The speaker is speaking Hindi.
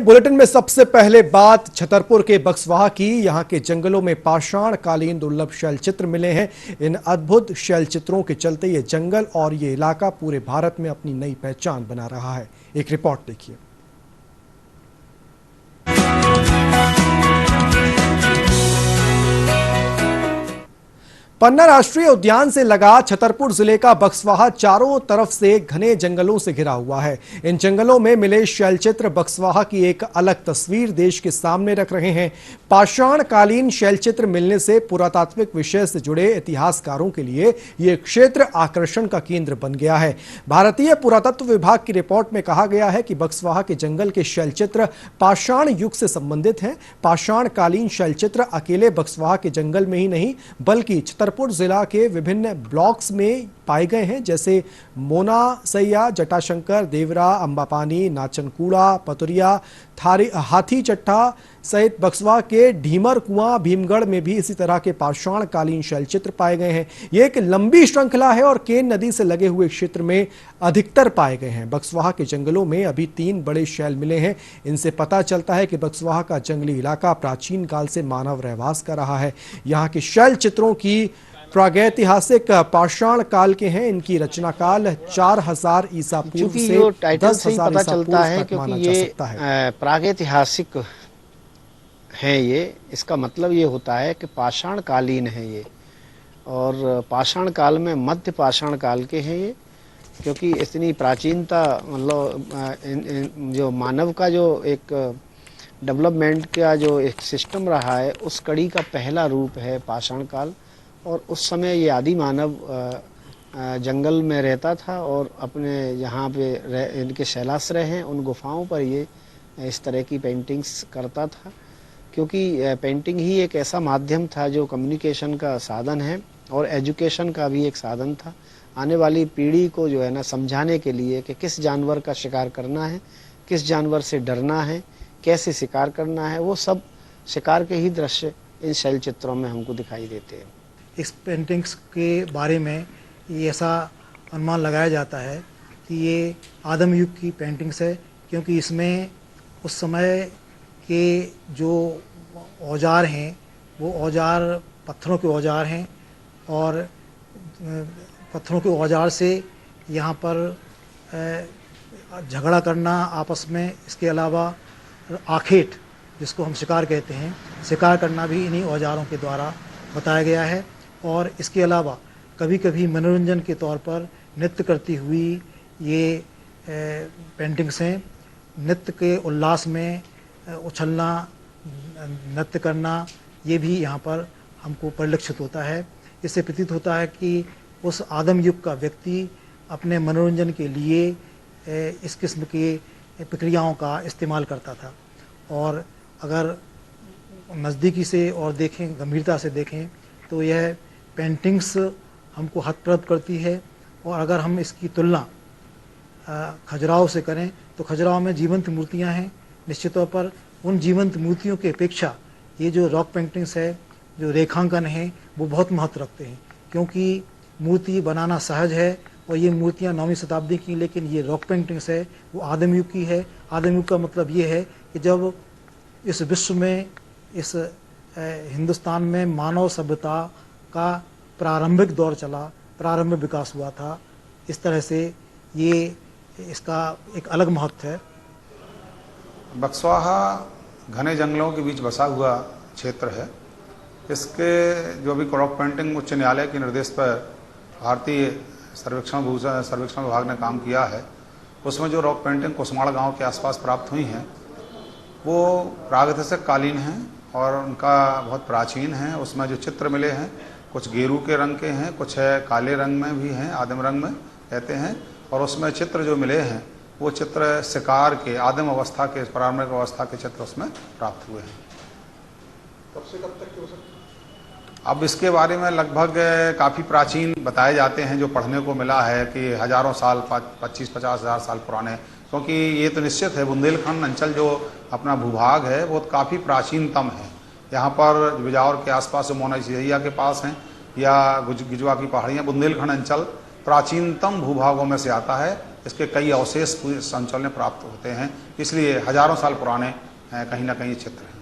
बुलेटिन में सबसे पहले बात छतरपुर के बक्सवाहा की। यहां के जंगलों में पाषाण कालीन दुर्लभ शैल चित्र मिले हैं। इन अद्भुत शैल चित्रों के चलते ये जंगल और ये इलाका पूरे भारत में अपनी नई पहचान बना रहा है। एक रिपोर्ट देखिए। पन्ना राष्ट्रीय उद्यान से लगा छतरपुर जिले का बक्सवाहा चारों तरफ से घने जंगलों से घिरा हुआ है। इन जंगलों में मिले शैलचित्र बक्सवाहा की एक अलग तस्वीर देश के सामने रख रहे हैं। पाषाण कालीन शैलचित्र मिलने से पुरातात्विक विषय से जुड़े इतिहासकारों के लिए यह क्षेत्र आकर्षण का केंद्र बन गया है। भारतीय पुरातत्व विभाग की रिपोर्ट में कहा गया है कि बक्सवाहा के जंगल के शैलचित्र पाषाण युग से संबंधित हैं। पाषाण कालीन शैलचित्र अकेले बक्सवाहा के जंगल में ही नहीं बल्कि छतरपुर जिला के विभिन्न ब्लॉक्स में पाए गए हैं, जैसे मोना सैया, जटाशंकर, देवरा, अंबापानी, नाचनकूड़ा, पतुरिया, हाथी चट्टा सहित बक्सवा के ढीमर कुआं, भीमगढ़ में भी इसी तरह के पाषाण कालीन शैलचित्र पाए गए हैं। यह एक लंबी श्रृंखला है और केन नदी से लगे हुए क्षेत्र में अधिकतर पाए गए हैं। बक्सवाहा के जंगलों में अभी 3 बड़े शैल मिले हैं। इनसे पता चलता है कि बक्सवाहा का जंगली इलाका प्राचीन काल से मानव रहवास का रहा है। यहाँ के शैल चित्रों की प्रागैतिहासिक पाषाण काल के हैं। इनकी रचना काल 4000 ईसा पूर्व से 10,000 ईसा पूर्व तक माना जा सकता है। प्रागैतिहासिक है ये, इसका मतलब ये होता है कि पाषाण कालीन है ये, और पाषाण काल में मध्य पाषाण काल के हैं ये, क्योंकि इतनी प्राचीनता मतलब जो मानव का जो एक डेवलपमेंट का जो एक सिस्टम रहा है उस कड़ी का पहला रूप है पाषाण काल। और उस समय ये आदि मानव जंगल में रहता था और अपने यहाँ पे इनके शैलाश्रय हैं उन गुफाओं पर ये इस तरह की पेंटिंग्स करता था, क्योंकि पेंटिंग ही एक ऐसा माध्यम था जो कम्युनिकेशन का साधन है और एजुकेशन का भी एक साधन था। आने वाली पीढ़ी को जो है ना समझाने के लिए कि किस जानवर का शिकार करना है, किस जानवर से डरना है, कैसे शिकार करना है, वो सब शिकार के ही दृश्य इन शैल चित्रों में हमको दिखाई देते हैं। इस पेंटिंग्स के बारे में ये ऐसा अनुमान लगाया जाता है कि ये आदम युग की पेंटिंग्स है, क्योंकि इसमें उस समय के जो औजार हैं वो औजार पत्थरों के औजार हैं, और पत्थरों के औजार से यहाँ पर झगड़ा करना आपस में, इसके अलावा आखेट जिसको हम शिकार कहते हैं, शिकार करना भी इन्हीं औजारों के द्वारा बताया गया है। और इसके अलावा कभी कभी मनोरंजन के तौर पर नृत्य करती हुई ये पेंटिंग्स हैं। नृत्य के उल्लास में उछलना, नृत्य करना, ये भी यहाँ पर हमको परिलक्षित होता है। इससे प्रतीत होता है कि उस आदम युग का व्यक्ति अपने मनोरंजन के लिए इस किस्म की प्रक्रियाओं का इस्तेमाल करता था। और अगर नज़दीकी से और देखें, गंभीरता से देखें, तो यह पेंटिंग्स हमको हतप्रभ करती है। और अगर हम इसकी तुलना खजुराहो से करें तो खजुराहो में जीवंत मूर्तियां हैं। निश्चित तौर पर उन जीवंत मूर्तियों की अपेक्षा ये जो रॉक पेंटिंग्स है, जो रेखांकन है, वो बहुत महत्व रखते हैं, क्योंकि मूर्ति बनाना सहज है और ये मूर्तियां 9वीं शताब्दी की, लेकिन ये रॉक पेंटिंग्स है वो आदम युग की है। आदम युग का मतलब ये है कि जब इस विश्व में, इस हिंदुस्तान में मानव सभ्यता का प्रारंभिक दौर चला, प्रारंभिक विकास हुआ था। इस तरह से ये इसका एक अलग महत्व है। बक्सवाहा घने जंगलों के बीच बसा हुआ क्षेत्र है। इसके जो भी रॉक पेंटिंग उच्च न्यायालय के निर्देश पर भारतीय सर्वेक्षण विभाग ने काम किया है, उसमें जो रॉक पेंटिंग कुसमाड़ गांव के आसपास प्राप्त हुई हैं वो प्रागैतिहासिक कालीन हैं और उनका बहुत प्राचीन है। उसमें जो चित्र मिले हैं कुछ गेरू के रंग के हैं, कुछ है काले रंग में भी हैं, आदिम रंग में कहते हैं। और उसमें चित्र जो मिले हैं वो चित्र शिकार के आदिम अवस्था के, प्रारंभिक अवस्था के चित्र उसमें प्राप्त हुए हैं। कब से कब तक के हो सकते हैं? अब इसके बारे में लगभग काफ़ी प्राचीन बताए जाते हैं, जो पढ़ने को मिला है कि हजारों साल, 25-50 हज़ार साल पुराने, क्योंकि ये तो निश्चित है बुंदेलखंड अंचल जो अपना भूभाग है वो काफ़ी प्राचीनतम है। यहाँ पर बिजावर के आसपास मोना सैया के पास हैं या गिजवा की पहाड़ियाँ, बुंदेलखंड अंचल प्राचीनतम भूभागों में से आता है। इसके कई अवशेष पूरे अंचल में प्राप्त होते हैं, इसलिए हजारों साल पुराने कहीं ना कहीं ये क्षेत्र हैं।